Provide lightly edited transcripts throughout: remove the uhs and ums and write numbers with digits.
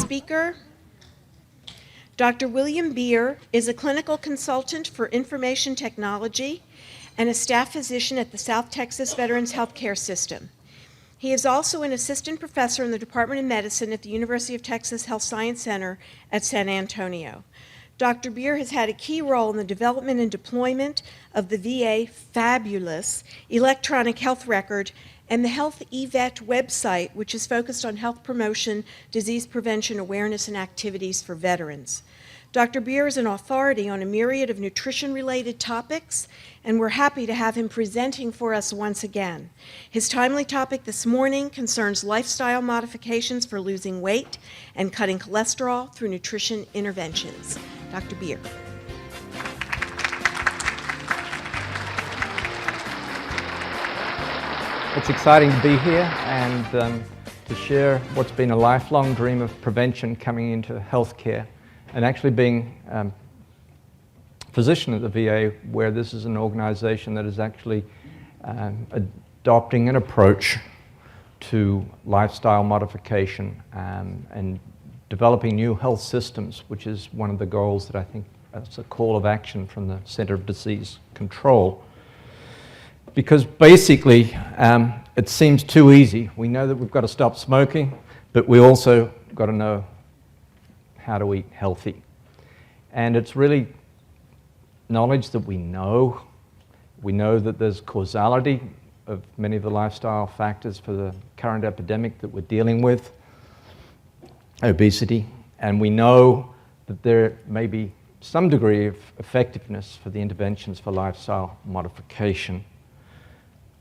speaker. Dr. William Beer is a clinical consultant for information technology and a staff physician at the South Texas Veterans Healthcare System. He is also an assistant professor in the Department of Medicine at the University of Texas Health Science Center at San Antonio. Dr. Beer has had a key role in the development and deployment of the VA fabulous electronic health record and the Health eVet website, which is focused on health promotion, disease prevention, awareness, and activities for veterans. Dr. Beer is an authority on a myriad of nutrition-related topics, and we're happy to have him presenting for us once again. His timely topic this morning concerns lifestyle modifications for losing weight and cutting cholesterol through nutrition interventions. Dr. Beer. It's exciting to be here and to share what's been a lifelong dream of prevention coming into healthcare and actually being a physician at the VA, where this is an organization that is actually adopting an approach to lifestyle modification and developing new health systems, which is one of the goals that I think is a call of action from the Center of Disease Control. Because basically, it seems too easy. We know that we've got to stop smoking, but we also got to know how to eat healthy. And it's really knowledge that we know. We know that there's causality of many of the lifestyle factors for the current epidemic that we're dealing with, obesity, and we know that there may be some degree of effectiveness for the interventions for lifestyle modification.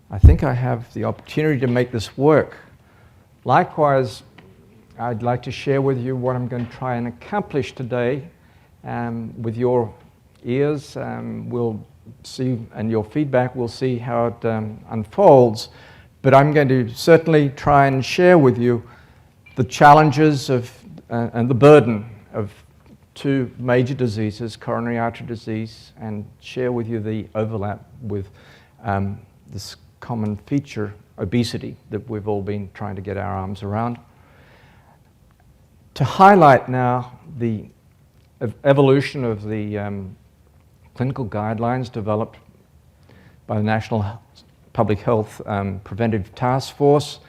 I think I have the opportunity to make this work. Likewise, I'd like to share with you what I'm going to try and accomplish today with your ears. We'll see, and your feedback, we'll see how it unfolds. But I'm going to certainly try and share with you the challenges of and the burden of two major diseases, coronary artery disease, and share with you the overlap with this common feature, obesity, that we've all been trying to get our arms around. To highlight now the evolution of the clinical guidelines developed by the National Public Health Preventive Task Force,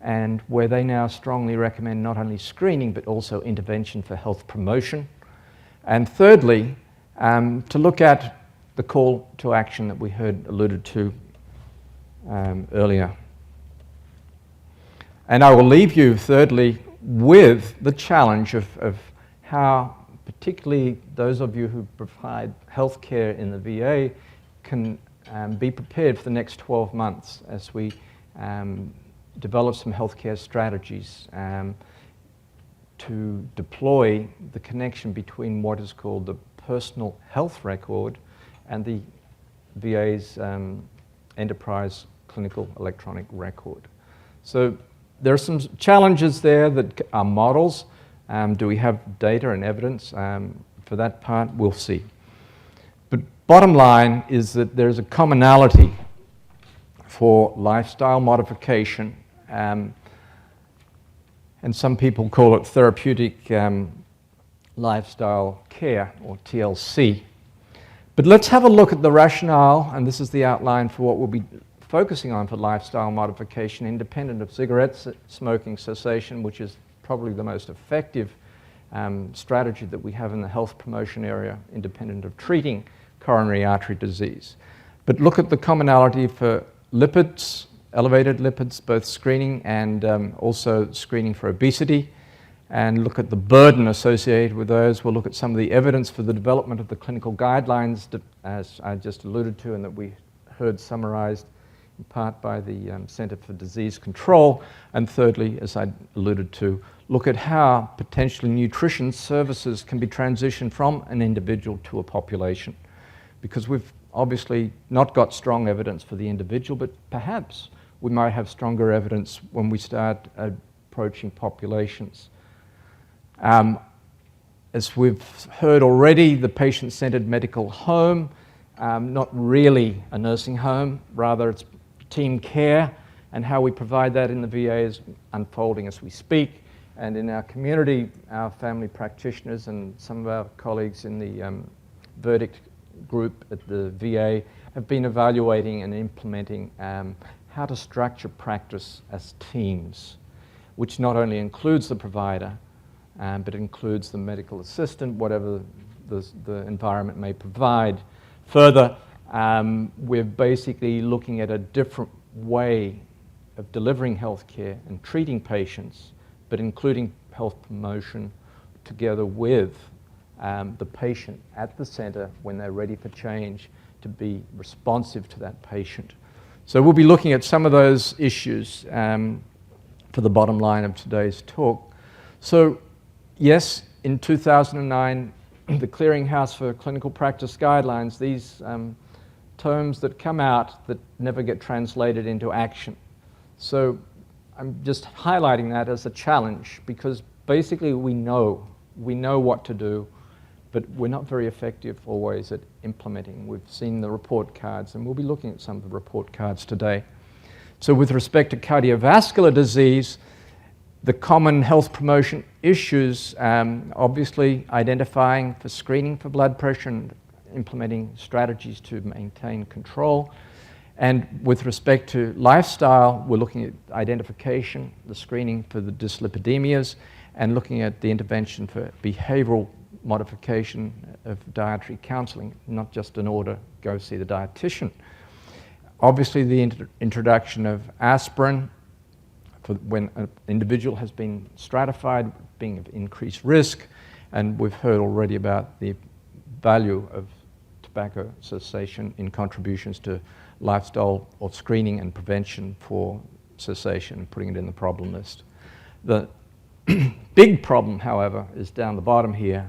and where they now strongly recommend not only screening but also intervention for health promotion. And thirdly, to look at the call to action that we heard alluded to earlier. And I will leave you, thirdly, with the challenge of how, particularly those of you who provide healthcare in the VA, can be prepared for the next 12 months as we develop some healthcare strategies to deploy the connection between what is called the personal health record and the VA's enterprise clinical electronic record. So there are some challenges there that are models. Do we have data and evidence? For that part, we'll see. But bottom line is that there's a commonality for lifestyle modification, and some people call it therapeutic lifestyle care, or TLC. But let's have a look at the rationale, and this is the outline for what we'll be focusing on for lifestyle modification, independent of cigarette smoking cessation, which is probably the most effective strategy that we have in the health promotion area, independent of treating coronary artery disease. But look at the commonality for lipids, elevated lipids, both screening and also screening for obesity, and look at the burden associated with those. We'll look at some of the evidence for the development of the clinical guidelines, as I just alluded to, and that we heard summarized in part by the Center for Disease Control. And thirdly, as I alluded to, look at how potentially nutrition services can be transitioned from an individual to a population. Because we've obviously not got strong evidence for the individual, but perhaps we might have stronger evidence when we start approaching populations. As we've heard already, the patient-centered medical home, not really a nursing home, rather it's team care, and how we provide that in the VA is unfolding as we speak. And in our community, our family practitioners and some of our colleagues in the verdict group at the VA have been evaluating and implementing how to structure practice as teams, which not only includes the provider, but includes the medical assistant, whatever the environment may provide. Further, we're basically looking at a different way of delivering healthcare and treating patients, but including health promotion together with the patient at the center when they're ready for change, to be responsive to that patient. So we'll be looking at some of those issues for the bottom line of today's talk. So yes, in 2009, the Clearinghouse for Clinical Practice Guidelines, these terms that come out that never get translated into action. So I'm just highlighting that as a challenge, because basically we know what to do, but we're not very effective always at implementing. We've seen the report cards, and we'll be looking at some of the report cards today. So with respect to cardiovascular disease, the common health promotion issues, obviously identifying for screening for blood pressure and implementing strategies to maintain control. And with respect to lifestyle, we're looking at identification, the screening for the dyslipidemias, and looking at the intervention for behavioral modification of dietary counseling, not just an order, go see the dietitian. Obviously, the introduction of aspirin for when an individual has been stratified, being of increased risk, and we've heard already about the value of tobacco cessation in contributions to lifestyle or screening and prevention for cessation, putting it in the problem list. The big problem, however, is down the bottom here,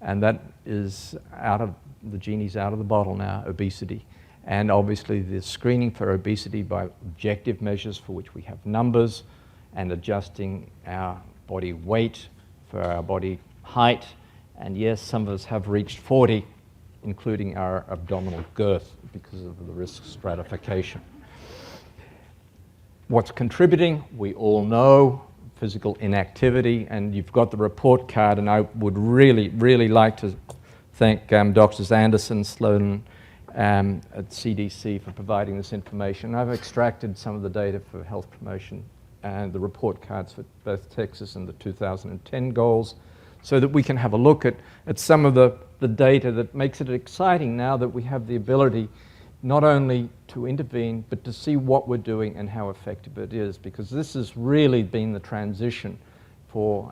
and that is the genie's out of the bottle now, obesity. And obviously the screening for obesity by objective measures for which we have numbers, and adjusting our body weight for our body height. And yes, some of us have reached 40, including our abdominal girth because of the risk stratification. What's contributing? We all know physical inactivity, and you've got the report card, and I would really like to thank Drs. Anderson, Sloan at CDC for providing this information. I've extracted some of the data for health promotion and the report cards for both Texas and the 2010 goals, so that we can have a look at some of the data that makes it exciting now that we have the ability not only to intervene, but to see what we're doing and how effective it is, because this has really been the transition for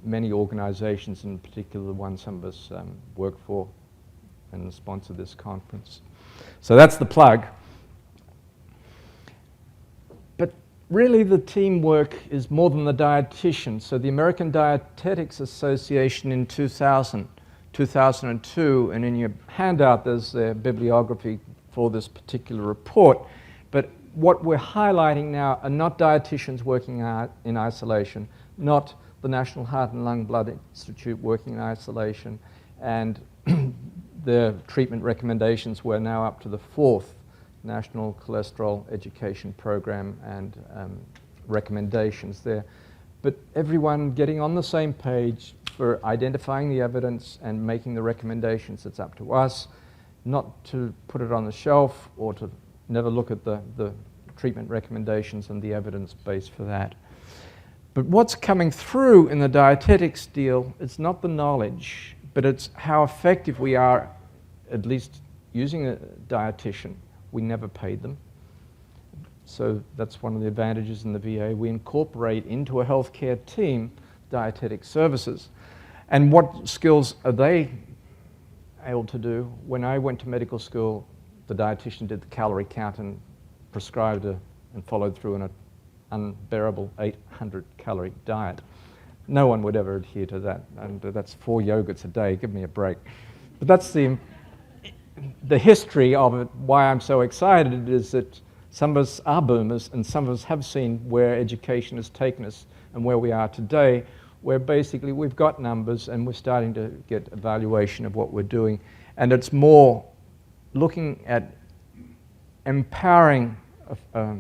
many organizations, in particular the one some of us work for and sponsor this conference. So that's the plug. But really the teamwork is more than the dietitian. So the American Dietetics Association in 2002, and in your handout there's their bibliography for this particular report. But what we're highlighting now are not dietitians working in isolation, not the National Heart and Lung Blood Institute working in isolation, and the treatment recommendations were now up to the 4th National Cholesterol Education Program and recommendations there. But everyone getting on the same page for identifying the evidence and making the recommendations. It's up to us not to put it on the shelf or to never look at the treatment recommendations and the evidence base for that. But what's coming through in the dietetics deal, it's not the knowledge, but it's how effective we are, at least using a dietitian. We never paid them. So that's one of the advantages in the VA. We incorporate into a healthcare team dietetic services. And what skills are they able to do? When I went to medical school, the dietitian did the calorie count and prescribed and followed through an unbearable 800-calorie diet. No one would ever adhere to that, and that's 4 yogurts a day. Give me a break. But that's the history of it. Why I'm so excited is that some of us are boomers, and some of us have seen where education has taken us and where we are today, where basically we've got numbers and we're starting to get evaluation of what we're doing. And it's more looking at empowering a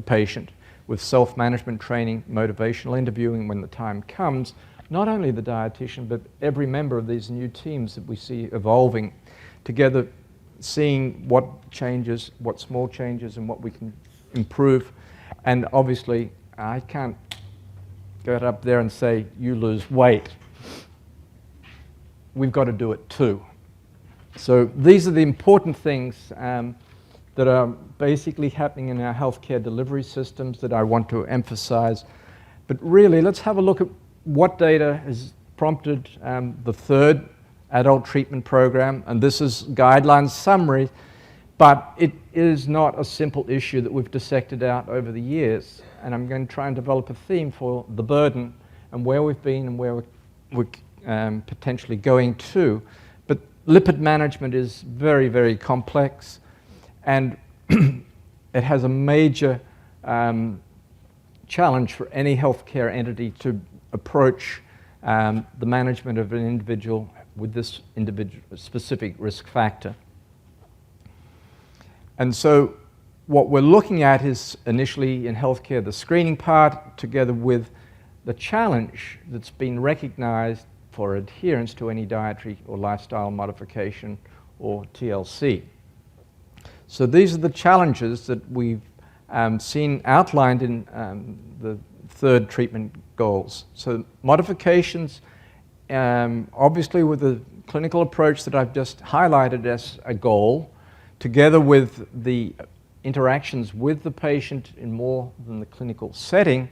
patient with self-management training, motivational interviewing when the time comes, not only the dietitian, but every member of these new teams that we see evolving together, seeing what changes, what small changes, and what we can improve. And obviously, I can't go up there and say, you lose weight. We've got to do it too. So these are the important things that are basically happening in our healthcare delivery systems that I want to emphasize. But really, let's have a look at what data has prompted the third adult treatment program. And this is guidelines summary, but it is not a simple issue that we've dissected out over the years. And I'm going to try and develop a theme for the burden and where we've been and where we're potentially going to. But lipid management is very, very complex, and it has a major challenge for any healthcare entity to approach the management of an individual with this individual specific risk factor. And so what we're looking at is initially in healthcare the screening part, together with the challenge that's been recognized for adherence to any dietary or lifestyle modification or TLC. So these are the challenges that we've seen outlined in the third treatment goals. So modifications, obviously with the clinical approach that I've just highlighted as a goal, together with the interactions with the patient in more than the clinical setting,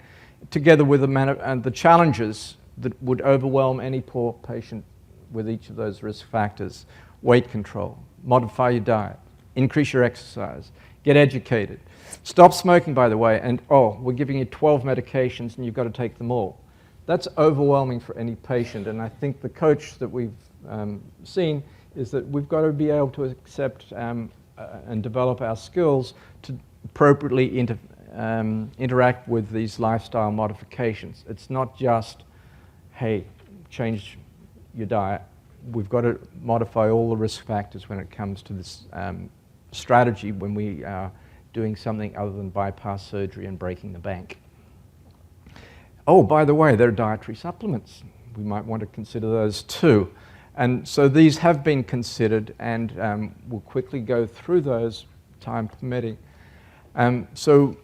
together with the challenges that would overwhelm any poor patient with each of those risk factors. Weight control, modify your diet, increase your exercise, get educated. Stop smoking, by the way, and we're giving you 12 medications and you've got to take them all. That's overwhelming for any patient, and I think the coach that we've seen is that we've got to be able to accept and develop our skills to appropriately interact with these lifestyle modifications. It's not just, hey, change your diet. We've got to modify all the risk factors when it comes to this strategy when we are doing something other than bypass surgery and breaking the bank. Oh, by the way, there are dietary supplements. We might want to consider those too. And so these have been considered, and we'll quickly go through those, time permitting. So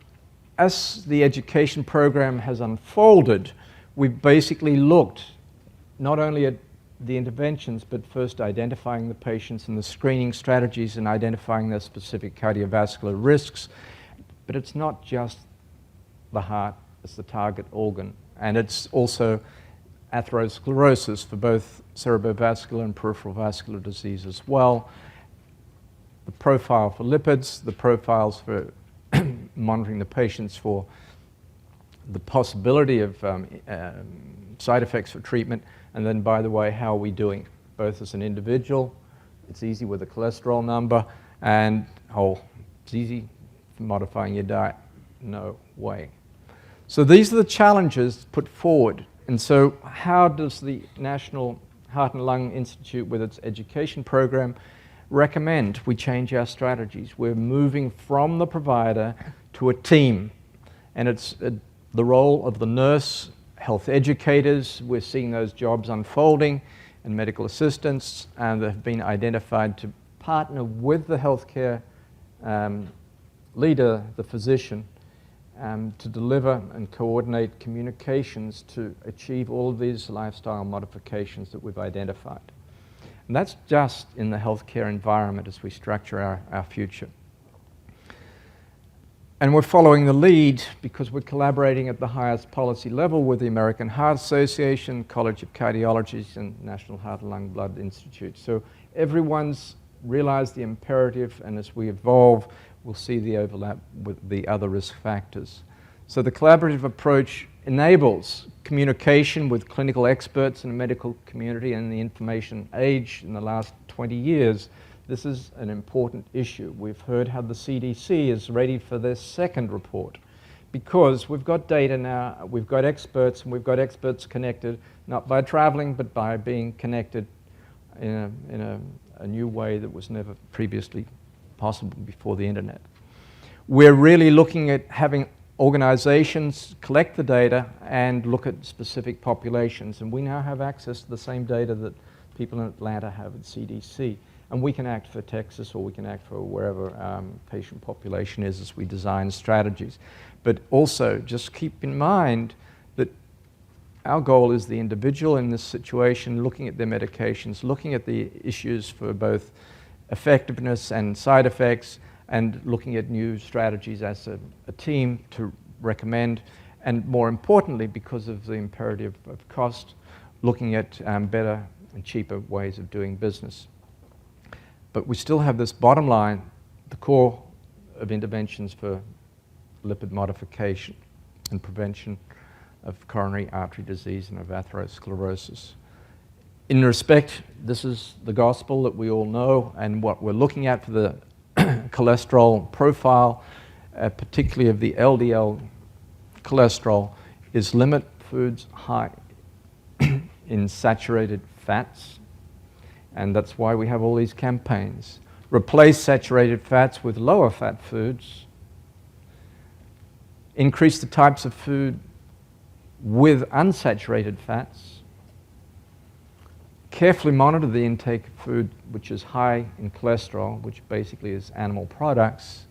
as the education program has unfolded, we've basically looked not only at the interventions, but first identifying the patients and the screening strategies and identifying their specific cardiovascular risks. But it's not just the heart as the target organ, and it's also atherosclerosis for both cerebrovascular and peripheral vascular disease as well. The profile for lipids, the profiles for monitoring the patients for the possibility of side effects for treatment, and then, by the way, how are we doing, both as an individual, it's easy with a cholesterol number, and, it's easy for modifying your diet, no way. So these are the challenges put forward. And so how does the National Heart and Lung Institute, with its education program, recommend we change our strategies? We're moving from the provider to a team, and it's the role of the nurse, health educators. We're seeing those jobs unfolding, and medical assistants, and they've been identified to partner with the healthcare leader, the physician, to deliver and coordinate communications to achieve all of these lifestyle modifications that we've identified. And that's just in the healthcare environment as we structure our future. And we're following the lead because we're collaborating at the highest policy level with the American Heart Association, College of Cardiology, and National Heart and Lung Blood Institute. So everyone's realized the imperative, and as we evolve, we'll see the overlap with the other risk factors. So the collaborative approach enables communication with clinical experts in the medical community and the information age in the last 20 years. This is an important issue. We've heard how the CDC is ready for their second report because we've got data now, we've got experts, and we've got experts connected, not by traveling, but by being connected in a new way that was never previously possible before the internet. We're really looking at having organizations collect the data and look at specific populations. And we now have access to the same data that people in Atlanta have at CDC. And we can act for Texas, or we can act for wherever patient population is as we design strategies. But also, just keep in mind that our goal is the individual in this situation, looking at their medications, looking at the issues for both effectiveness and side effects, and looking at new strategies as a team to recommend, and more importantly, because of the imperative of cost, looking at better and cheaper ways of doing business. But we still have this bottom line, the core of interventions for lipid modification and prevention of coronary artery disease and of atherosclerosis. In respect, this is the gospel that we all know, and what we're looking at for the cholesterol profile, particularly of the LDL cholesterol, is limit foods high in saturated fats, and that's why we have all these campaigns. Replace saturated fats with lower fat foods, increase the types of food with unsaturated fats, carefully monitor the intake of food which is high in cholesterol, which basically is animal products,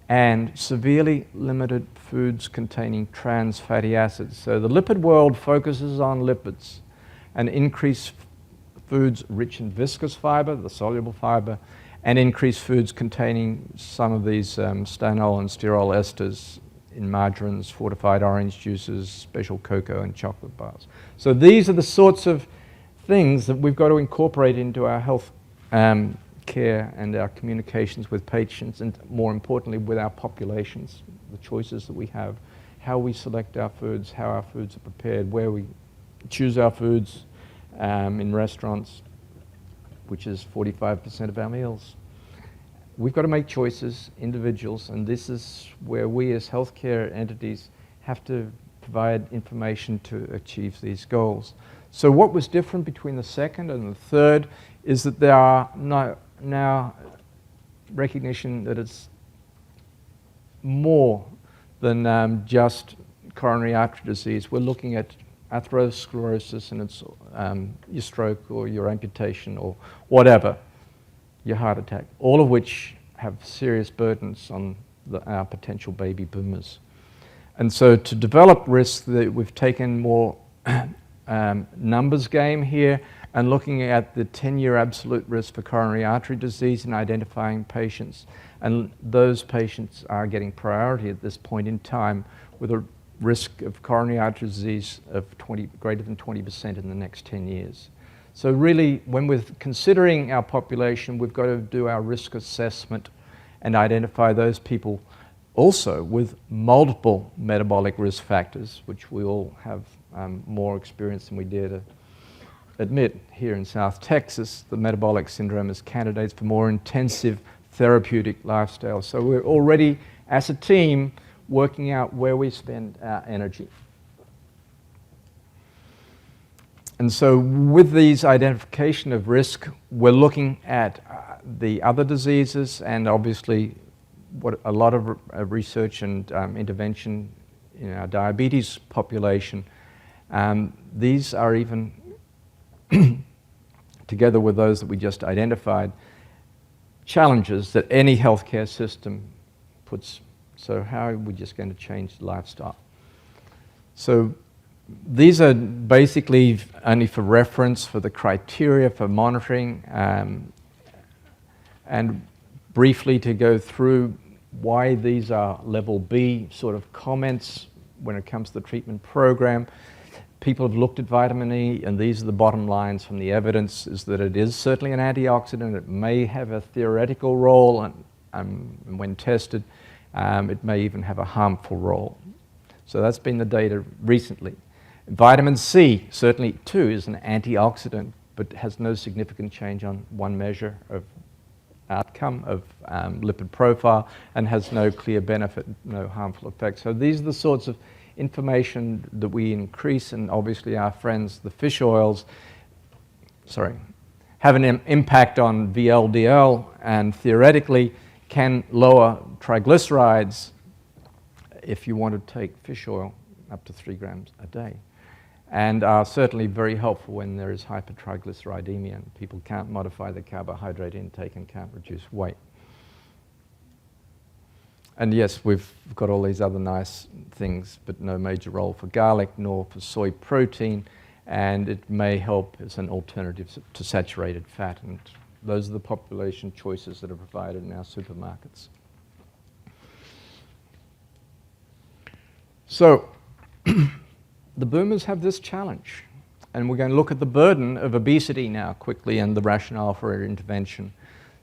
and severely limited foods containing trans fatty acids. So the lipid world focuses on lipids, and increase foods rich in viscous fiber, the soluble fiber, and increase foods containing some of these stanol and sterol esters in margarines, fortified orange juices, special cocoa, and chocolate bars. So these are the sorts of things that we've got to incorporate into our health care and our communications with patients, and more importantly with our populations, the choices that we have, how we select our foods, how our foods are prepared, where we choose our foods in restaurants, which is 45% of our meals. We've got to make choices, individuals, and this is where we as healthcare entities have to provide information to achieve these goals. So what was different between the second and the third is that there are now recognition that it's more than just coronary artery disease. We're looking at atherosclerosis, and it's your stroke or your amputation or whatever, your heart attack, all of which have serious burdens on our potential baby boomers. And so to develop risk, we've taken more numbers game here, and looking at the 10-year absolute risk for coronary artery disease and identifying patients. And those patients are getting priority at this point in time with a risk of coronary artery disease of greater than 20% in the next 10 years. So really, when we're considering our population, we've got to do our risk assessment and identify those people also with multiple metabolic risk factors, which we all have more experience than we dare to admit. Here in South Texas, the metabolic syndrome is candidates for more intensive therapeutic lifestyle. So we're already, as a team, working out where we spend our energy. And so with these identification of risk, we're looking at the other diseases, and obviously what a lot of research and intervention in our diabetes population. These are even, together with those that we just identified, challenges that any healthcare system puts. So how are we just going to change the lifestyle? So these are basically only for reference for the criteria for monitoring, and briefly to go through why these are level B sort of comments when it comes to the treatment program. People have looked at vitamin E, and these are the bottom lines from the evidence, is that it is certainly an antioxidant. It may have a theoretical role, and when tested, it may even have a harmful role. So that's been the data recently. Vitamin C, certainly too, is an antioxidant, but has no significant change on one measure of outcome of lipid profile, and has no clear benefit, no harmful effects. So these are the sorts of information that we increase, and obviously our friends, the fish oils, have an impact on VLDL, and theoretically can lower triglycerides if you want to take fish oil up to 3 grams a day, and are certainly very helpful when there is hypertriglyceridemia and people can't modify their carbohydrate intake and can't reduce weight. And yes, we've got all these other nice things, but no major role for garlic nor for soy protein, and it may help as an alternative to saturated fat, and those are the population choices that are provided in our supermarkets. So, the boomers have this challenge, and we're going to look at the burden of obesity now quickly and the rationale for intervention.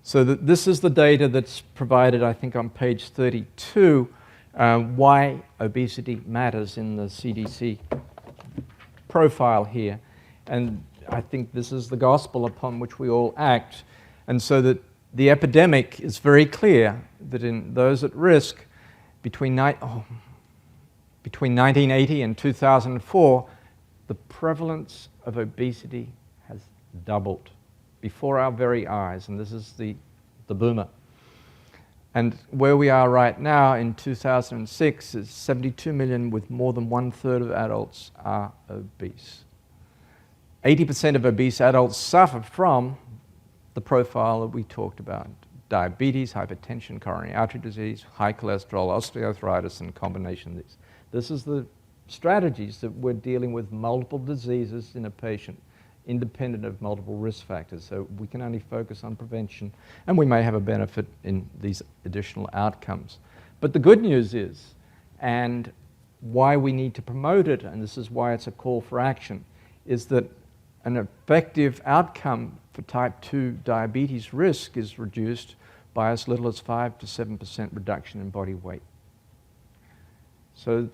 So this is the data that's provided, I think, on page 32, why obesity matters in the CDC profile here. And I think this is the gospel upon which we all act. And so that the epidemic is very clear that in those at risk between 1980 and 2004, the prevalence of obesity has doubled before our very eyes, and this is the boomer. And where we are right now in 2006 is 72 million, with more than 1/3 of adults are obese. 80% of obese adults suffer from the profile that we talked about: diabetes, hypertension, coronary artery disease, high cholesterol, osteoarthritis, and combination of these. This is the strategies that we're dealing with multiple diseases in a patient, independent of multiple risk factors. So we can only focus on prevention, and we may have a benefit in these additional outcomes. But the good news is, and why we need to promote it, and this is why it's a call for action, is that an effective outcome for type 2 diabetes risk is reduced by as little as 5 to 7% reduction in body weight. So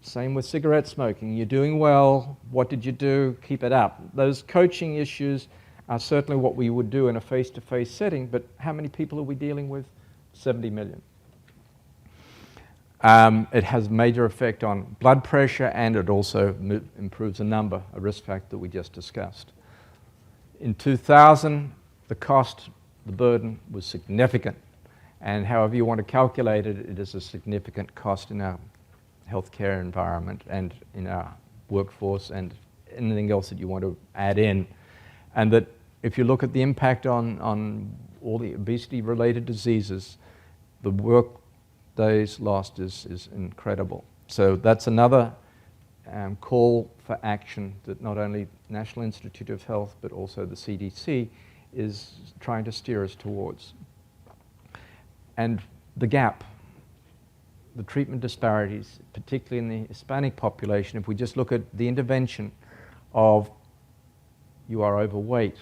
same with cigarette smoking. You're doing well. What did you do? Keep it up. Those coaching issues are certainly what we would do in a face-to-face setting, but how many people are we dealing with? 70 million. It has major effect on blood pressure, and it also improves a number, a risk factor that we just discussed. In 2000, the cost, the burden was significant, and however you want to calculate it, it is a significant cost in our healthcare environment and in our workforce and anything else that you want to add in. And that if you look at the impact on all the obesity-related diseases, the work days lost is incredible. So that's another call for action that not only National Institute of Health but also the CDC is trying to steer us towards. And the gap, the treatment disparities, particularly in the Hispanic population, if we just look at the intervention of you are overweight,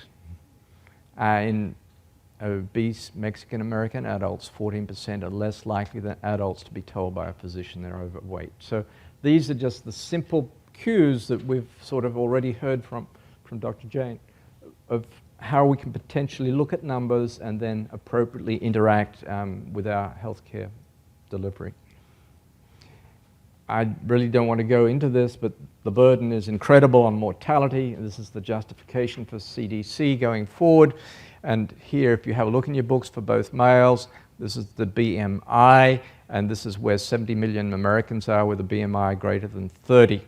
in obese Mexican-American adults, 14% are less likely than adults to be told by a physician they're overweight. So these are just the simple cues that we've sort of already heard from Dr. Jane of how we can potentially look at numbers and then appropriately interact with our healthcare delivery. I really don't want to go into this, but the burden is incredible on mortality. This is the justification for CDC going forward. And here, if you have a look in your books for both males, this is the BMI, and this is where 70 million Americans are with a BMI greater than 30.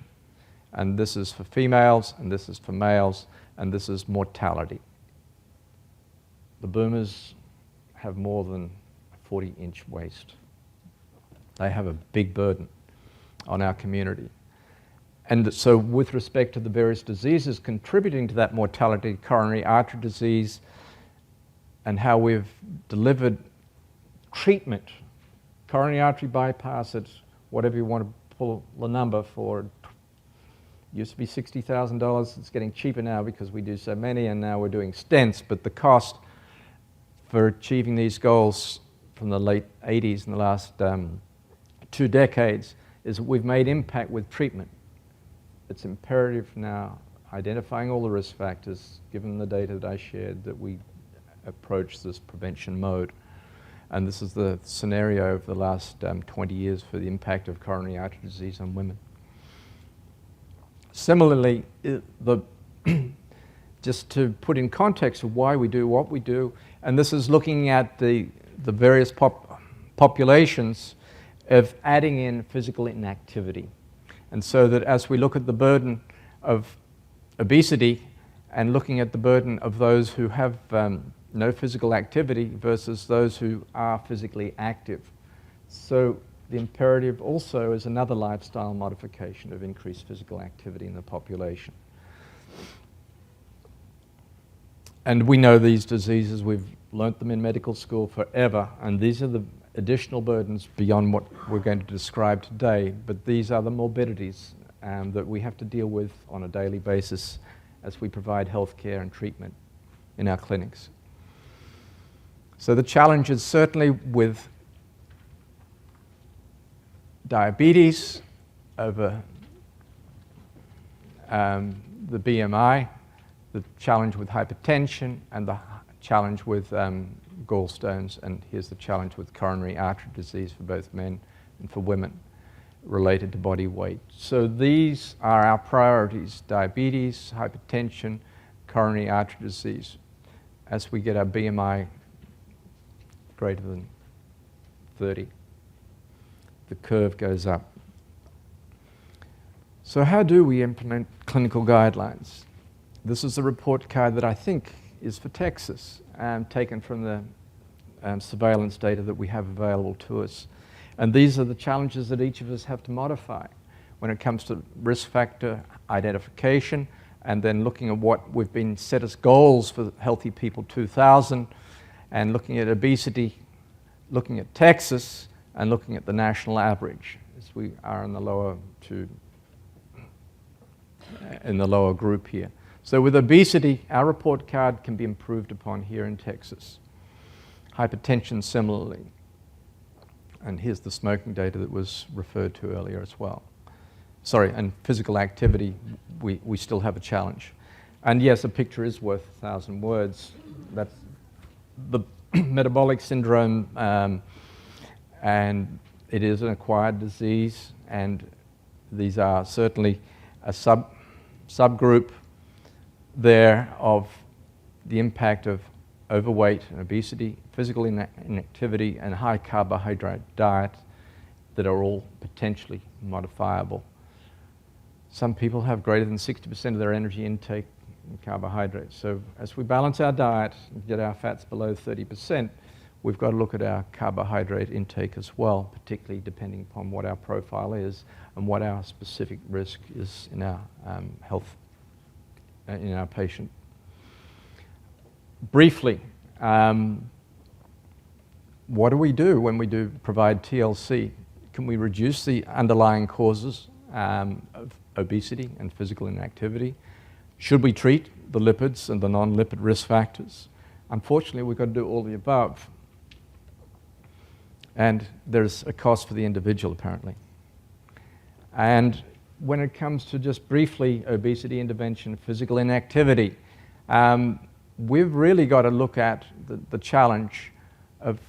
And this is for females, and this is for males, and this is mortality. The boomers have more than a 40-inch waist. They have a big burden on our community. And so with respect to the various diseases contributing to that mortality, coronary artery disease, and how we've delivered treatment, coronary artery bypass at whatever you want to pull the number for, used to be $60,000, it's getting cheaper now because we do so many, and now we're doing stents, but the cost for achieving these goals from the late 80s in the last 2 decades is that we've made impact with treatment. It's imperative now, identifying all the risk factors, given the data that I shared, that we approach this prevention mode. And this is the scenario of the last 20 years for the impact of coronary artery disease on women. Similarly, just to put in context of why we do what we do, and this is looking at the various populations of adding in physical inactivity. And so that as we look at the burden of obesity and looking at the burden of those who have no physical activity versus those who are physically active. So the imperative also is another lifestyle modification of increased physical activity in the population. And we know these diseases, we've learnt them in medical school forever, and these are the additional burdens beyond what we're going to describe today, but these are the morbidities that we have to deal with on a daily basis as we provide health care and treatment in our clinics. So the challenge is certainly with diabetes over the BMI, the challenge with hypertension, and the challenge with gallstones, and here's the challenge with coronary artery disease for both men and for women related to body weight. So these are our priorities: diabetes, hypertension, coronary artery disease. As we get our BMI greater than 30, the curve goes up. So how do we implement clinical guidelines? This is a report card that I think is for Texas, taken from the surveillance data that we have available to us. And these are the challenges that each of us have to modify when it comes to risk factor identification, and then looking at what we've been set as goals for Healthy People 2000, and looking at obesity, looking at Texas, and looking at the national average, as we are in the lower group here. So with obesity, our report card can be improved upon here in Texas. Hypertension similarly. And here's the smoking data that was referred to earlier as well. Sorry, and physical activity, we still have a challenge. And yes, a picture is worth 1,000 words. That's the metabolic syndrome, and it is an acquired disease, and these are certainly a subgroup there of the impact of overweight and obesity, physical inactivity, and high carbohydrate diet that are all potentially modifiable. Some people have greater than 60% of their energy intake in carbohydrates. So as we balance our diet and get our fats below 30%, we've got to look at our carbohydrate intake as well, particularly depending upon what our profile is and what our specific risk is in our health, in our patient. Briefly, what do we do when we do provide TLC? Can we reduce the underlying causes of obesity and physical inactivity? Should we treat the lipids and the non-lipid risk factors? Unfortunately, we've got to do all the above. And there's a cost for the individual, apparently. And when it comes to just briefly obesity intervention, physical inactivity, we've really got to look at the challenge of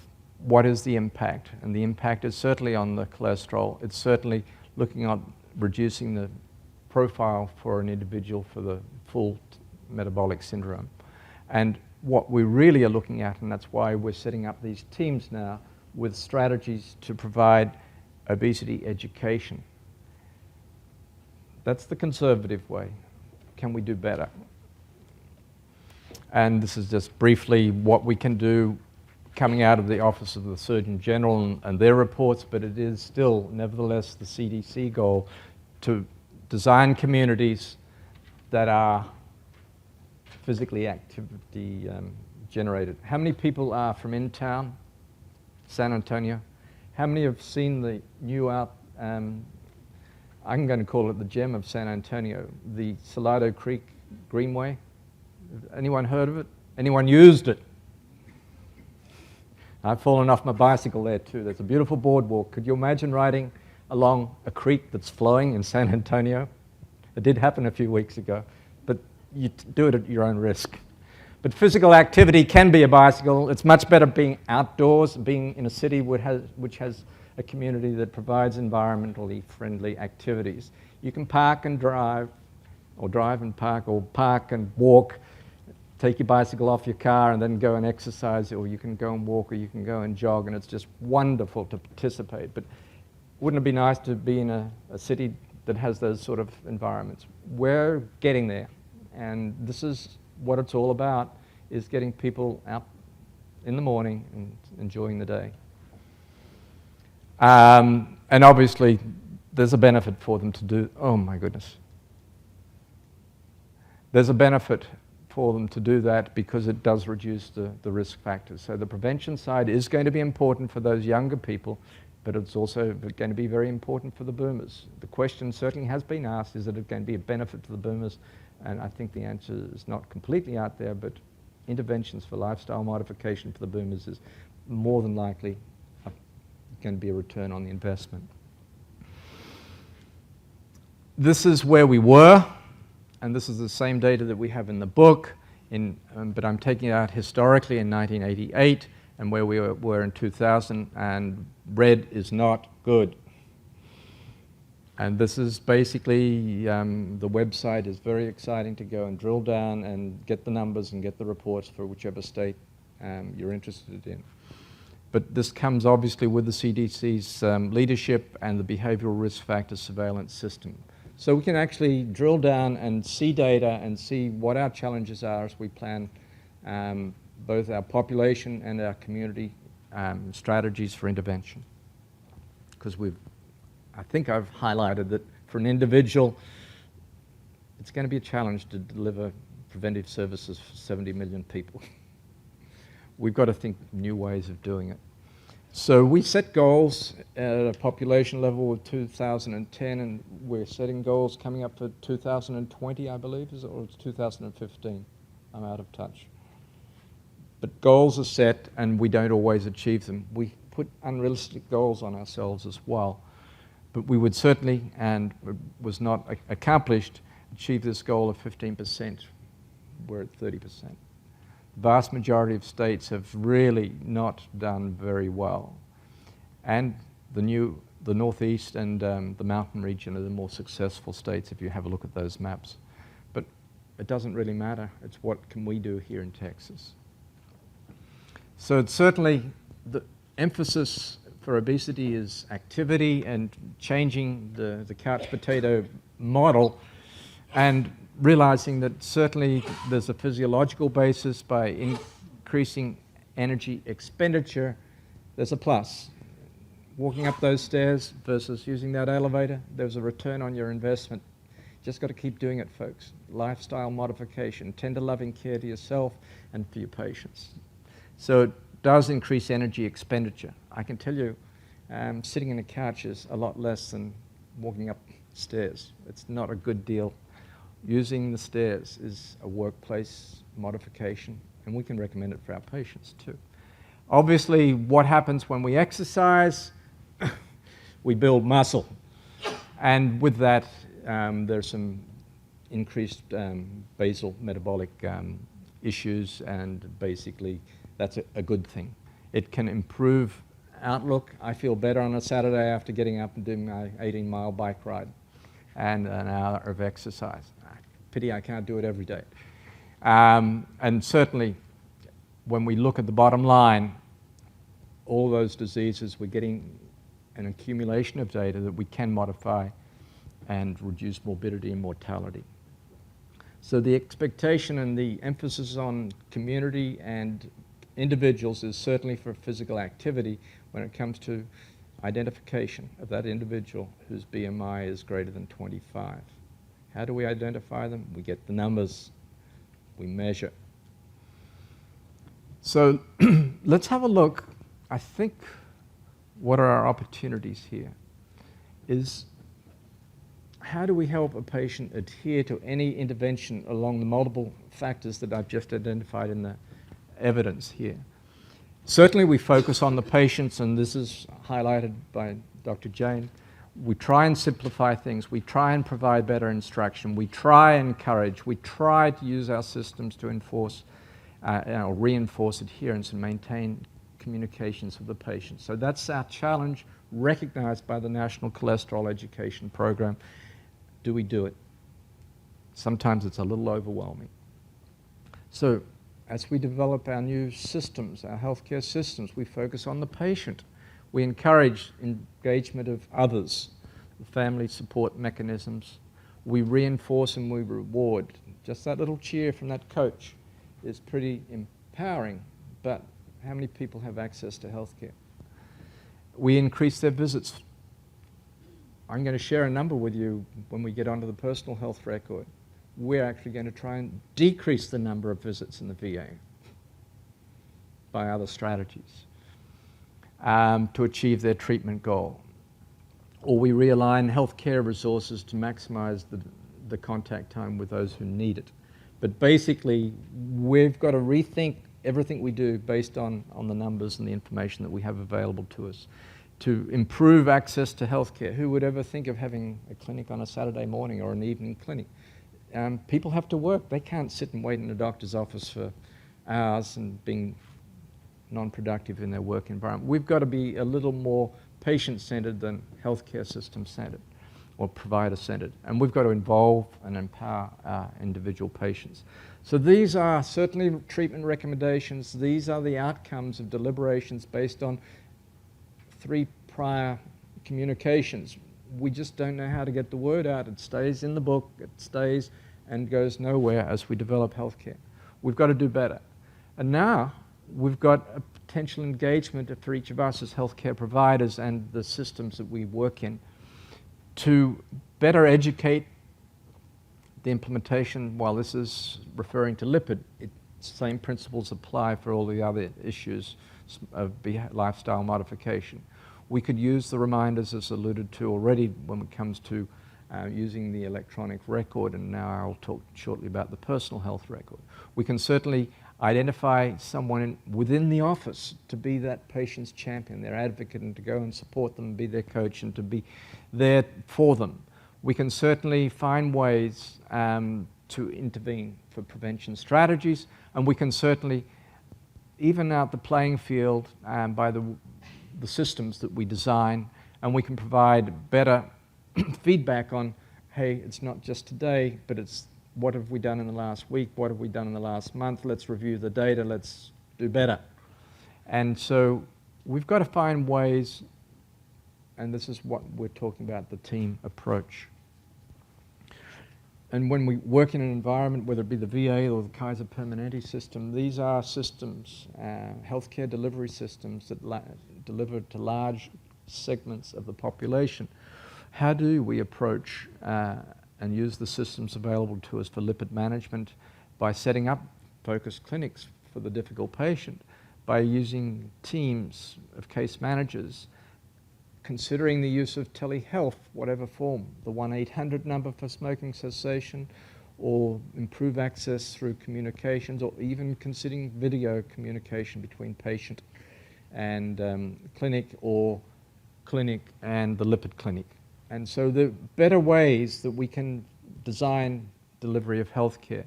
what is the impact. And the impact is certainly on the cholesterol. It's certainly looking at reducing the profile for an individual for the full metabolic syndrome. And what we really are looking at, and that's why we're setting up these teams now with strategies to provide obesity education. That's the conservative way. Can we do better? And this is just briefly what we can do coming out of the Office of the Surgeon General and their reports, but it is still, nevertheless, the CDC goal to design communities that are physically activity generated. How many people are from in town, San Antonio? How many have seen the new I'm going to call it the gem of San Antonio, the Salado Creek Greenway? Anyone heard of it? Anyone used it? I've fallen off my bicycle there too. There's a beautiful boardwalk. Could you imagine riding along a creek that's flowing in San Antonio? It did happen a few weeks ago, but you do it at your own risk. But physical activity can be a bicycle. It's much better being outdoors, being in a city which has a community that provides environmentally friendly activities. You can park and drive, or drive and park, or park and walk, take your bicycle off your car and then go and exercise, or you can go and walk, or you can go and jog, and it's just wonderful to participate. But wouldn't it be nice to be in a city that has those sort of environments? We're getting there, and this is what it's all about, is getting people out in the morning and enjoying the day. And obviously, there's a benefit for them to do, oh my goodness. There's a benefit for them to do that because it does reduce the risk factors. So the prevention side is going to be important for those younger people, but it's also going to be very important for the boomers. The question certainly has been asked, is it going to be a benefit to the boomers? And I think the answer is not completely out there, but interventions for lifestyle modification for the boomers is more than likely going to be a return on the investment. This is where we were, and this is the same data that we have in the book, but I'm taking it out historically in 1988 and where we were in 2000, and red is not good. And this is basically, the website is very exciting to go and drill down and get the numbers and get the reports for whichever state you're interested in. But this comes obviously with the CDC's leadership and the behavioral risk factor surveillance system. So we can actually drill down and see data and see what our challenges are as we plan both our population and our community strategies for intervention. Because I think I've highlighted that for an individual, it's going to be a challenge to deliver preventive services for 70 million people. We've got to think new ways of doing it. So we set goals at a population level of 2010, and we're setting goals coming up for 2020, I believe, or it's 2015. I'm out of touch. But goals are set, and we don't always achieve them. We put unrealistic goals on ourselves as well. But we would certainly, and it was not accomplished, achieve this goal of 15%. We're at 30%. The vast majority of states have really not done very well. And the Northeast and the mountain region are the more successful states if you have a look at those maps. But it doesn't really matter. It's what can we do here in Texas. So it's certainly the emphasis for obesity is activity and changing the couch potato model, and realizing that certainly there's a physiological basis by increasing energy expenditure. There's a plus. Walking up those stairs versus using that elevator, there's a return on your investment. Just got to keep doing it, folks. Lifestyle modification, tender loving care to yourself and for your patients. So it does increase energy expenditure. I can tell you, sitting in a couch is a lot less than walking up stairs. It's not a good deal. Using the stairs is a workplace modification, and we can recommend it for our patients too. Obviously, what happens when we exercise? We build muscle. And with that, there's some increased basal metabolic issues, and basically that's a good thing. It can improve outlook. I feel better on a Saturday after getting up and doing my 18-mile bike ride and an hour of exercise. Pity I can't do it every day. And certainly, when we look at the bottom line, all those diseases, we're getting an accumulation of data that we can modify and reduce morbidity and mortality. So the expectation and the emphasis on community and individuals is certainly for physical activity when it comes to identification of that individual whose BMI is greater than 25. How do we identify them? We get the numbers, we measure. So let's have a look. I think what are our opportunities here is how do we help a patient adhere to any intervention along the multiple factors that I've just identified in the evidence here. Certainly we focus on the patients, and this is highlighted by Dr. Jane. We try and simplify things. We try and provide better instruction. We try and encourage. We try to use our systems to enforce or reinforce adherence and maintain communications with the patient. So that's our challenge, recognized by the National Cholesterol Education Program. Do we do it? Sometimes it's a little overwhelming. So as we develop our new systems, our healthcare systems, we focus on the patient. We encourage engagement of others, family support mechanisms. We reinforce and we reward. Just that little cheer from that coach is pretty empowering, but how many people have access to healthcare? We increase their visits. I'm going to share a number with you when we get onto the personal health record. We're actually going to try and decrease the number of visits in the VA by other strategies to achieve their treatment goal. Or we realign healthcare resources to maximize the contact time with those who need it. But basically, we've got to rethink everything we do based on the numbers and the information that we have available to us to improve access to healthcare. Who would ever think of having a clinic on a Saturday morning or an evening clinic? People have to work. They can't sit and wait in a doctor's office for hours and being non-productive in their work environment. We've got to be a little more patient-centered than healthcare system-centered or provider-centered. And we've got to involve and empower our individual patients. So these are certainly treatment recommendations. These are the outcomes of deliberations based on 3 prior communications. We just don't know how to get the word out. It stays in the book, it stays and goes nowhere as we develop healthcare. We've got to do better. And now we've got a potential engagement for each of us as healthcare providers and the systems that we work in to better educate the implementation. While this is referring to lipid, same principles apply for all the other issues of lifestyle modification. We could use the reminders as alluded to already when it comes to using the electronic record, and now I'll talk shortly about the personal health record. We can certainly identify someone within the office to be that patient's champion, their advocate, and to go and support them and be their coach and to be there for them. We can certainly find ways to intervene for prevention strategies, and we can certainly even out the playing field by the systems that we design, and we can provide better feedback on, hey, it's not just today, but it's what have we done in the last week, what have we done in the last month, let's review the data, let's do better. And so we've got to find ways, and this is what we're talking about, the team approach. And when we work in an environment, whether it be the VA or the Kaiser Permanente system, these are systems, healthcare delivery systems that deliver to large segments of the population. How do we approach and use the systems available to us for lipid management? By setting up focused clinics for the difficult patient, by using teams of case managers, considering the use of telehealth, whatever form, the 1-800 number for smoking cessation, or improve access through communications, or even considering video communication between patient and clinic, or clinic and the lipid clinic. And so the better ways that we can design delivery of healthcare.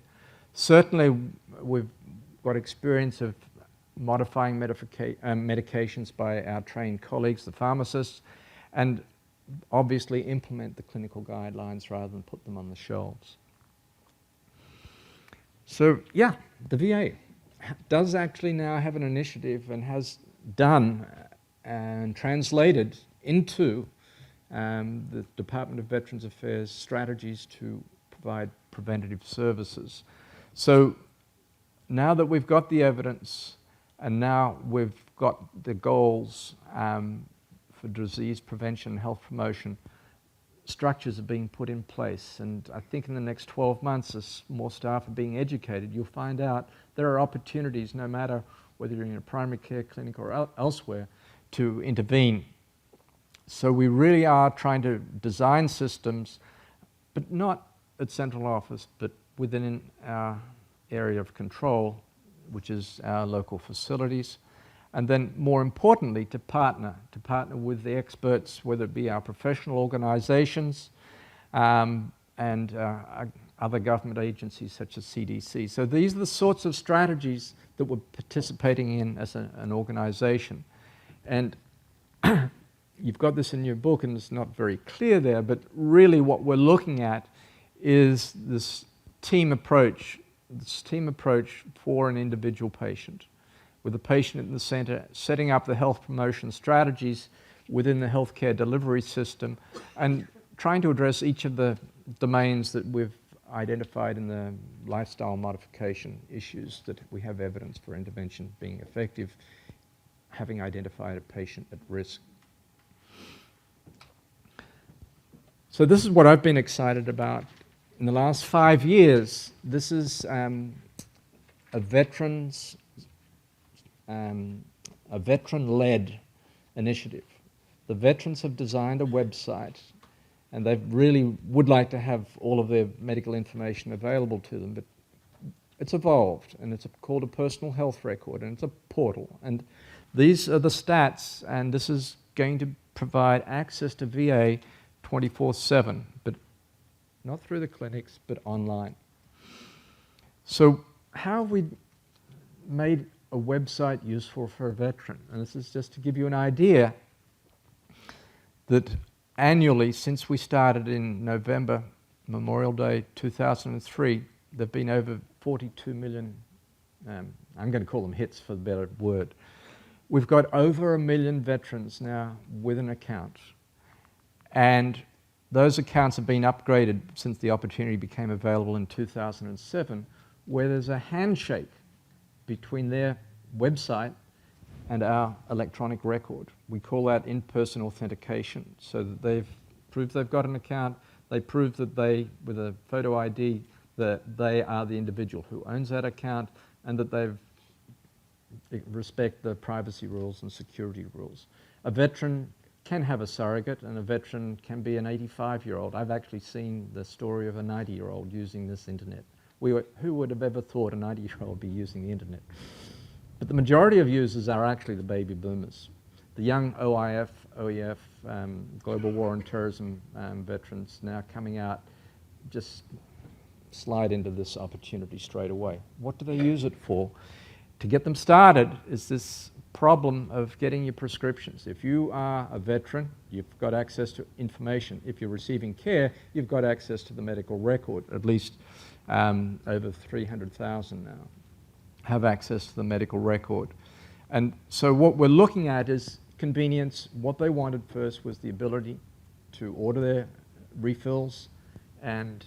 Certainly we've got experience of modifying medications by our trained colleagues, the pharmacists, and obviously implement the clinical guidelines rather than put them on the shelves. So yeah, the VA does actually now have an initiative and has done and translated into the Department of Veterans Affairs strategies to provide preventative services. So now that we've got the evidence and now we've got the goals for disease prevention and health promotion, structures are being put in place. And I think in the next 12 months, as more staff are being educated, you'll find out there are opportunities, no matter whether you're in a primary care clinic or elsewhere, to intervene. So we really are trying to design systems, but not at central office, but within our area of control, which is our local facilities. And then more importantly, to partner with the experts, whether it be our professional organizations and other government agencies such as CDC. So these are the sorts of strategies that we're participating in as an organization. And you've got this in your book, and it's not very clear there, but really what we're looking at is this team approach for an individual patient. with the patient in the center, setting up the health promotion strategies within the healthcare delivery system, and trying to address each of the domains that we've identified in the lifestyle modification issues that we have evidence for intervention being effective, having identified a patient at risk. So this is what I've been excited about. In the last 5 years, this is a veteran-led initiative. The veterans have designed a website, and they really would like to have all of their medical information available to them, but it's evolved, and it's called a personal health record, and it's a portal. And these are the stats, and this is going to provide access to VA 24/7, but not through the clinics, but online. So how have we made a website useful for a veteran? And this is just to give you an idea that annually, since we started in November, Memorial Day 2003, there have been over 42 million, I'm going to call them hits for the better word. We've got over 1 million veterans now with an account. And those accounts have been upgraded since the opportunity became available in 2007, where there's a handshake between their website and our electronic record. We call that in-person authentication, so that they've proved they've got an account, they prove that they, with a photo ID, that they are the individual who owns that account, and that they respect the privacy rules and security rules. A veteran can have a surrogate, and a veteran can be an 85-year-old. I've actually seen the story of a 90-year-old using this internet. Who would have ever thought a 90-year-old be using the internet? But the majority of users are actually the baby boomers. The young OIF, OEF, global war and terrorism veterans now coming out just slide into this opportunity straight away. What do they use it for? To get them started is this problem of getting your prescriptions. If you are a veteran, you've got access to information. If you're receiving care, you've got access to the medical record. At least over 300,000 now have access to the medical record. And so what we're looking at is convenience. What they wanted first was the ability to order their refills, and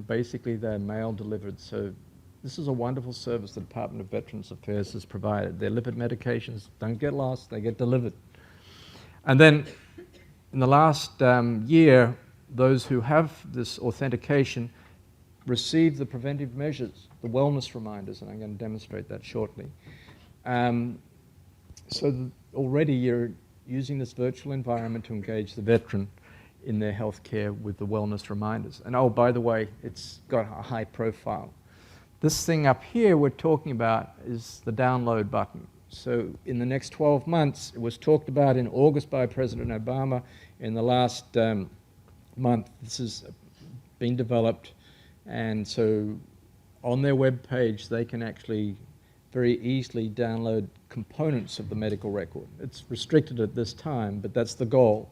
basically they're mail delivered. So this is a wonderful service the Department of Veterans Affairs has provided. Their lipid medications don't get lost, they get delivered. And then in the last year, those who have this authentication receive the preventive measures, the wellness reminders, and I'm going to demonstrate that shortly. So already you're using this virtual environment to engage the veteran in their health care with the wellness reminders. And oh, by the way, it's got a high profile. This thing up here we're talking about is the download button. So in the next 12 months, it was talked about in August by President Obama. In the last month, this has been developed. And so on their web page, they can actually very easily download components of the medical record. It's restricted at this time, but that's the goal.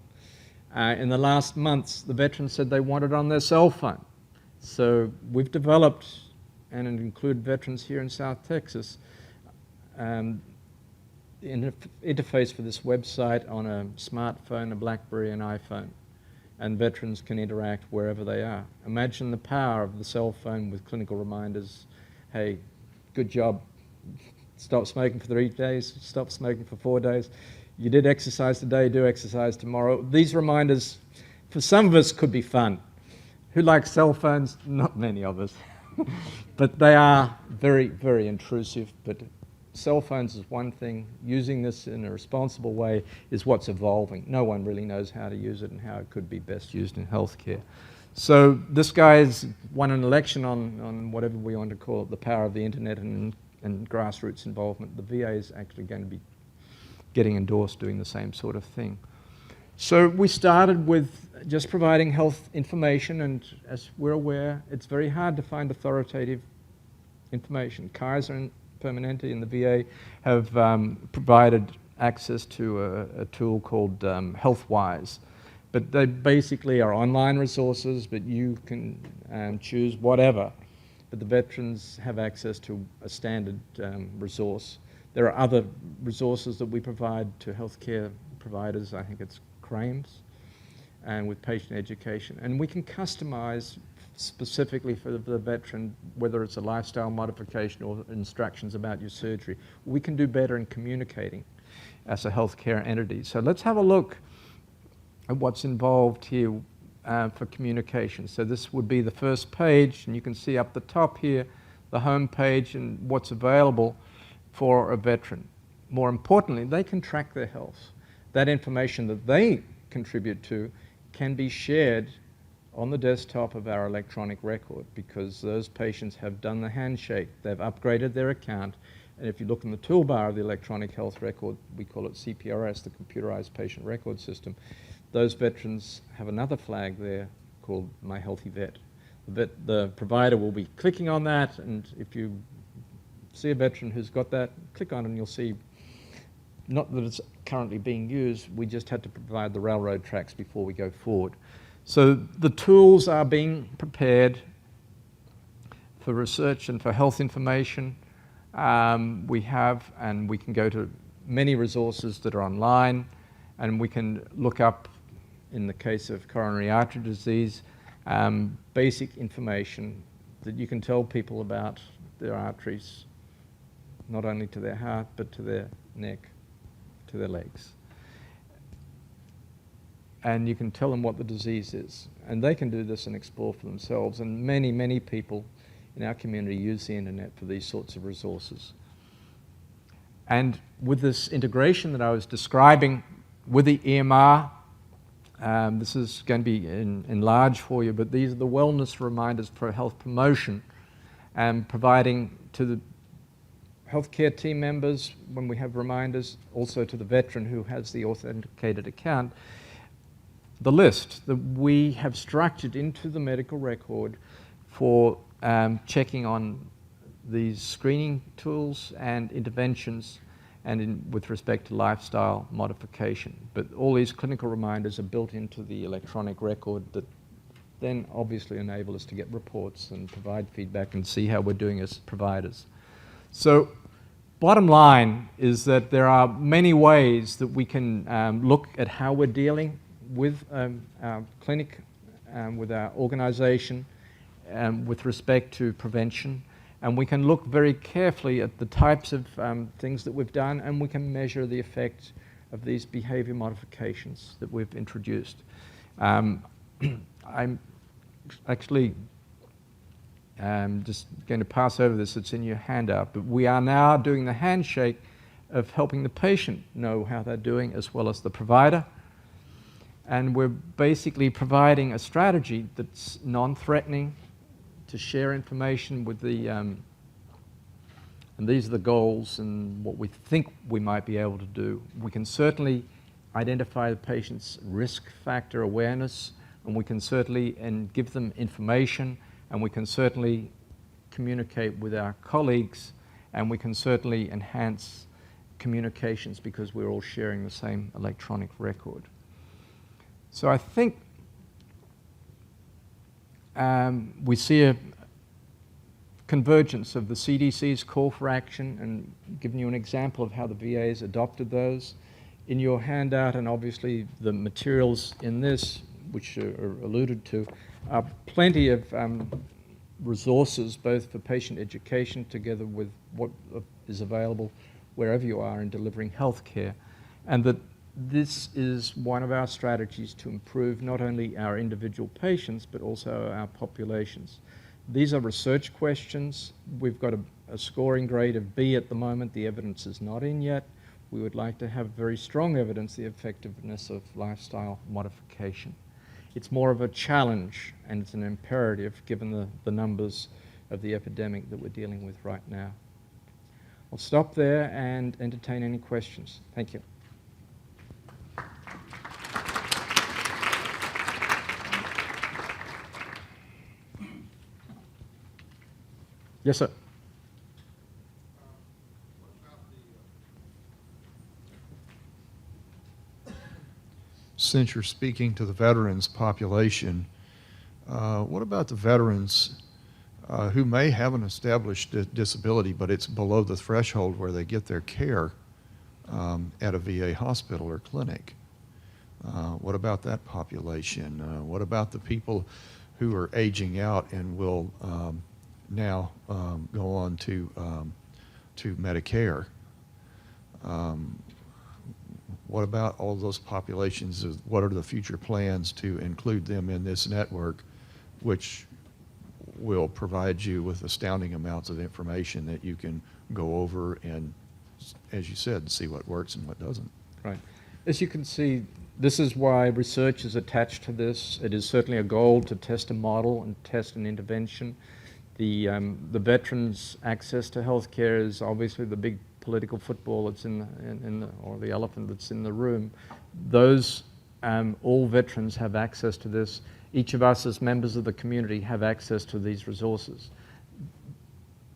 In the last months, the veterans said they want it on their cell phone. So we've developed, and it includes veterans here in South Texas, an interface for this website on a smartphone, a BlackBerry, an iPhone, and veterans can interact wherever they are. Imagine the power of the cell phone with clinical reminders. Hey, good job. Stop smoking for 3 days, stop smoking for 4 days. You did exercise today, do exercise tomorrow. These reminders, for some of us, could be fun. Who likes cell phones? Not many of us. But they are very, very intrusive. But cell phones is one thing. Using this in a responsible way is what's evolving. No one really knows how to use it and how it could be best used in healthcare. So this guy has won an election on whatever we want to call it, the power of the internet and grassroots involvement. The VA is actually going to be getting endorsed doing the same sort of thing. So we started with just providing health information, and as we're aware, it's very hard to find authoritative information. Kaiser and Permanente in the VA have provided access to a tool called HealthWise, but they basically are online resources, but you can choose whatever. But the veterans have access to a standard resource There are other resources that we provide to healthcare providers. I think it's CRAMES, and with patient education. And we can customize specifically for the veteran, whether it's a lifestyle modification or instructions about your surgery. We can do better in communicating as a healthcare entity. So let's have a look at what's involved here for communication. So this would be the first page, and you can see up the top here the home page and what's available for a veteran. More importantly, they can track their health. That information that they contribute to can be shared on the desktop of our electronic record, because those patients have done the handshake, they've upgraded their account, and if you look in the toolbar of the electronic health record, we call it CPRS, the Computerized Patient Record System, those veterans have another flag there called My Healthy Vet. The provider will be clicking on that, and if you see a veteran who's got that, click on it and you'll see, not that it's currently being used, we just had to provide the railroad tracks before we go forward. So the tools are being prepared for research and for health information. We have, and we can go to many resources that are online, and we can look up, in the case of coronary artery disease, basic information that you can tell people about their arteries, not only to their heart, but to their neck, to their legs. And you can tell them what the disease is. And they can do this and explore for themselves. And many, many people in our community use the internet for these sorts of resources. And with this integration that I was describing with the EMR, this is going to be enlarged for you, but these are the wellness reminders for health promotion, and providing to the healthcare team members when we have reminders, also to the veteran who has the authenticated account, the list that we have structured into the medical record for checking on these screening tools and interventions, and with respect to lifestyle modification. But all these clinical reminders are built into the electronic record that then obviously enable us to get reports and provide feedback and see how we're doing as providers. So bottom line is that there are many ways that we can look at how we're dealing with our clinic, with our organization, with respect to prevention. And we can look very carefully at the types of things that we've done, and we can measure the effect of these behavior modifications that we've introduced. I'm actually just going to pass over this, it's in your handout, but we are now doing the handshake of helping the patient know how they're doing as well as the provider. And we're basically providing a strategy that's non-threatening to share information with the, and these are the goals and what we think we might be able to do. We can certainly identify the patient's risk factor awareness, and we can certainly give them information, and we can certainly communicate with our colleagues, and we can certainly enhance communications because we're all sharing the same electronic record. So I think we see a convergence of the CDC's call for action, and giving you an example of how the VA has adopted those. In your handout, and obviously the materials in this, which are alluded to, are plenty of resources, both for patient education together with what is available wherever you are in delivering health care. And that this is one of our strategies to improve not only our individual patients, but also our populations. These are research questions. We've got a scoring grade of B at the moment. The evidence is not in yet. We would like to have very strong evidence, the effectiveness of lifestyle modification. It's more of a challenge, and it's an imperative given the numbers of the epidemic that we're dealing with right now. I'll stop there and entertain any questions. Thank you. Yes, sir. Since you're speaking to the veterans population, what about the veterans who may have an established disability, but it's below the threshold where they get their care at a VA hospital or clinic. What about that population? What about the people who are aging out and will now go on to Medicare? What about all those populations? What are the future plans to include them in this network, which will provide you with astounding amounts of information that you can go over and, as you said, see what works and what doesn't. Right. As you can see, this is why research is attached to this. It is certainly a goal to test a model and test an intervention. The veterans' access to healthcare is obviously the big political football that's or the elephant that's in the room. Those, all veterans have access to this. Each of us as members of the community have access to these resources.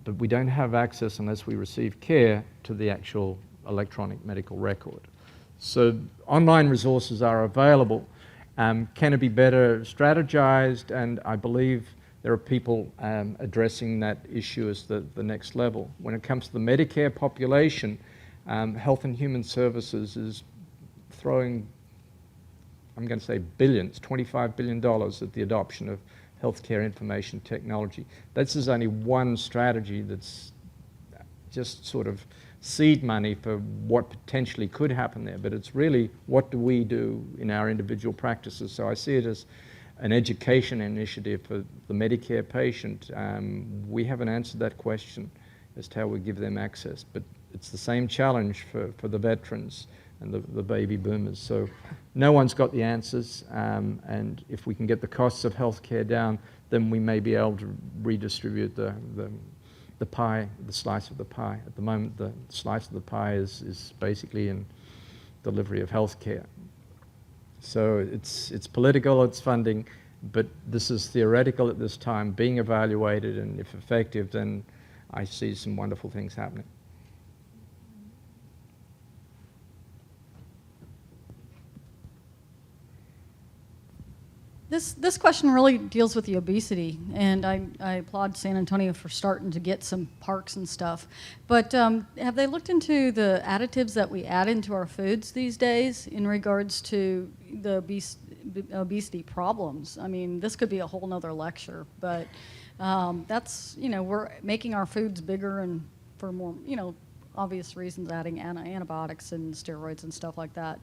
But we don't have access unless we receive care to the actual electronic medical record. So online resources are available. Can it be better strategized? And I believe there are people addressing that issue as the next level. When it comes to the Medicare population, Health and Human Services is throwing, I'm going to say billions, $25 billion at the adoption of healthcare information technology. This is only one strategy that's just sort of seed money for what potentially could happen there, but it's really what do we do in our individual practices. So I see it as an education initiative for the Medicare patient. We haven't answered that question as to how we give them access, but it's the same challenge for the veterans and the baby boomers. So no one's got the answers, and if we can get the costs of healthcare down, then we may be able to redistribute the pie, the slice of the pie. At the moment, the slice of the pie is basically in delivery of healthcare. So it's political, it's funding, but this is theoretical at this time, being evaluated, and if effective, then I see some wonderful things happening. This question really deals with the obesity, and I applaud San Antonio for starting to get some parks and stuff. But have they looked into the additives that we add into our foods these days in regards to the obesity problems? I mean, this could be a whole nother lecture, but that's, we're making our foods bigger and for more, obvious reasons, adding antibiotics and steroids and stuff like that.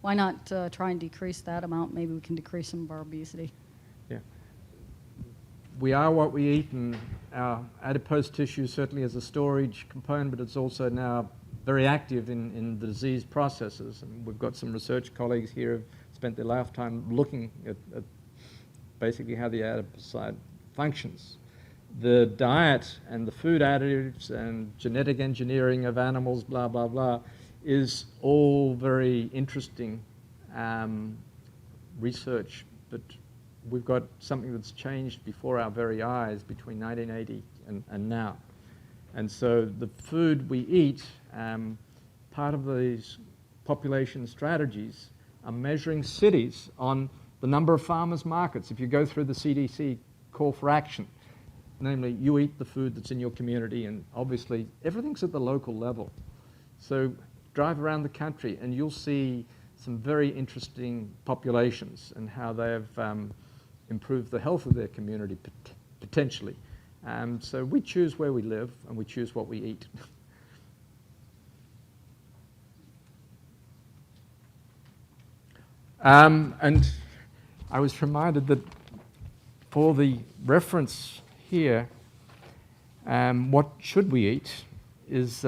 Why not try and decrease that amount? Maybe we can decrease some of our obesity. Yeah. We are what we eat, and our adipose tissue certainly has a storage component, but it's also now very active in the disease processes. And we've got some research colleagues here who have spent their lifetime looking at basically how the adipocyte functions. The diet and the food additives and genetic engineering of animals, blah, blah, blah, is all very interesting research, but we've got something that's changed before our very eyes between 1980 and now. And so the food we eat, part of these population strategies are measuring cities on the number of farmers markets. If you go through the CDC call for action, namely you eat the food that's in your community, and obviously everything's at the local level. So drive around the country and you'll see some very interesting populations and how they have improved the health of their community potentially. So we choose where we live and we choose what we eat. And I was reminded that for the reference here, what should we eat is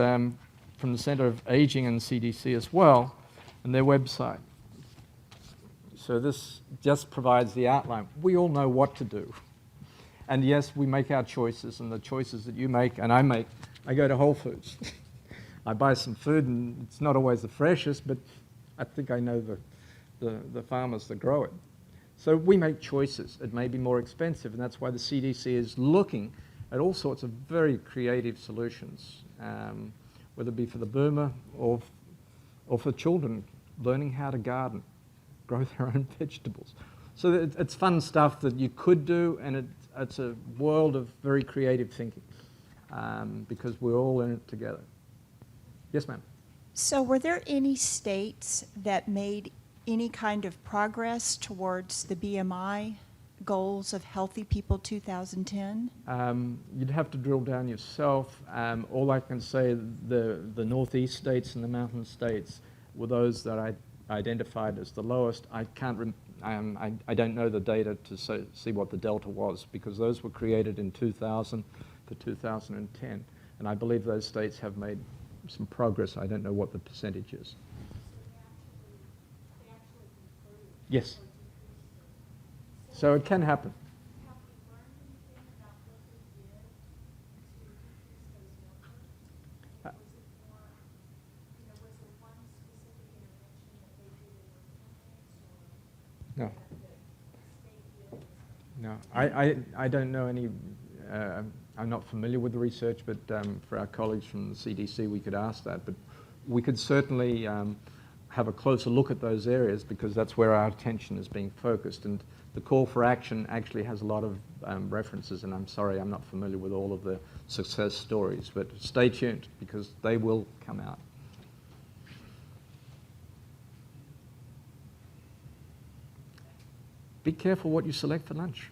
from the Center of Aging and CDC as well, and their website. So this just provides the outline. We all know what to do. And yes, we make our choices, and the choices that you make and I make, I go to Whole Foods. I buy some food, and it's not always the freshest, but I think I know the farmers that grow it. So we make choices. It may be more expensive, and that's why the CDC is looking at all sorts of very creative solutions, whether it be for the boomer or for children learning how to garden, grow their own vegetables. So it's fun stuff that you could do, and it's a world of very creative thinking because we're all in it together. Yes, ma'am. So were there any states that made any kind of progress towards the BMI goals of Healthy People 2010? You'd have to drill down yourself. All I can say, the northeast states and the mountain states were those that I identified as the lowest. I don't know the data to see what the delta was because those were created in 2000 to 2010, and I believe those states have made some progress. I don't know what the percentage is. Yes. So it can happen. No. No, I don't know any, I'm not familiar with the research, but for our colleagues from the CDC we could ask that, but we could certainly have a closer look at those areas because that's where our attention is being focused, and the call for action actually has a lot of references, and I'm sorry I'm not familiar with all of the success stories, but stay tuned because they will come out. Be careful what you select for lunch.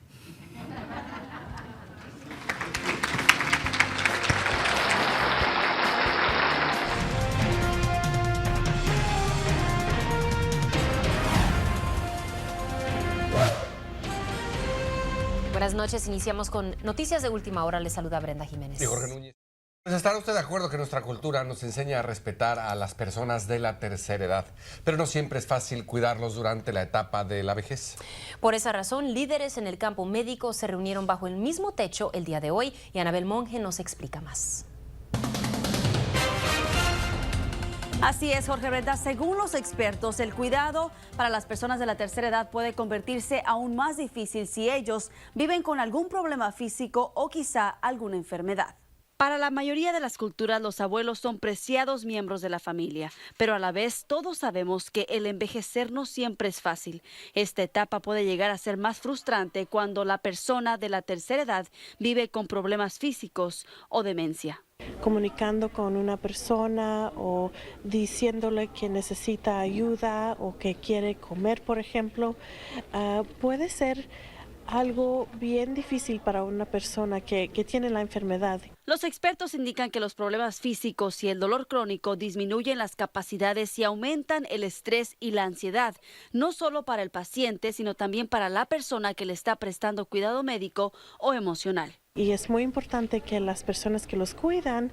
Buenas noches, iniciamos con noticias de última hora. Les saluda Brenda Jiménez. Y Jorge Núñez. Pues ¿estará usted de acuerdo que nuestra cultura nos enseña a respetar a las personas de la tercera edad? Pero no siempre es fácil cuidarlos durante la etapa de la vejez. Por esa razón, líderes en el campo médico se reunieron bajo el mismo techo el día de hoy y Anabel Monge nos explica más. Así es, Jorge Brenda. Según los expertos, el cuidado para las personas de la tercera edad puede convertirse aún más difícil si ellos viven con algún problema físico o quizá alguna enfermedad. Para la mayoría de las culturas, los abuelos son preciados miembros de la familia, pero a la vez todos sabemos que el envejecer no siempre es fácil. Esta etapa puede llegar a ser más frustrante cuando la persona de la tercera edad vive con problemas físicos o demencia. Comunicando con una persona o diciéndole que necesita ayuda o que quiere comer, por ejemplo, puede ser algo bien difícil para una persona que tiene la enfermedad. Los expertos indican que los problemas físicos y el dolor crónico disminuyen las capacidades y aumentan el estrés y la ansiedad, no solo para el paciente, sino también para la persona que le está prestando cuidado médico o emocional. Y es muy importante que las personas que los cuidan,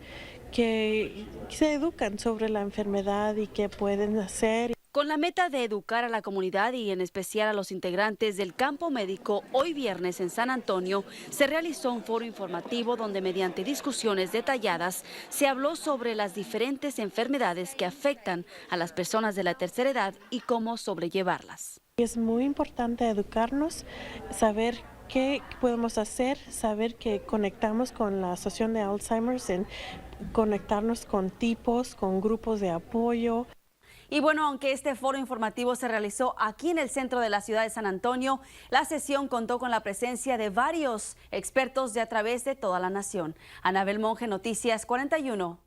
que se educan sobre la enfermedad y qué pueden hacer. Con la meta de educar a la comunidad y en especial a los integrantes del campo médico, hoy viernes en San Antonio se realizó un foro informativo donde mediante discusiones detalladas se habló sobre las diferentes enfermedades que afectan a las personas de la tercera edad y cómo sobrellevarlas. Es muy importante educarnos, saber qué podemos hacer, saber que conectamos con la Asociación de Alzheimer's, en conectarnos con tipos, con grupos de apoyo. Y bueno, aunque este foro informativo se realizó aquí en el centro de la ciudad de San Antonio, la sesión contó con la presencia de varios expertos de a través de toda la nación. Anabel Monge, Noticias 41.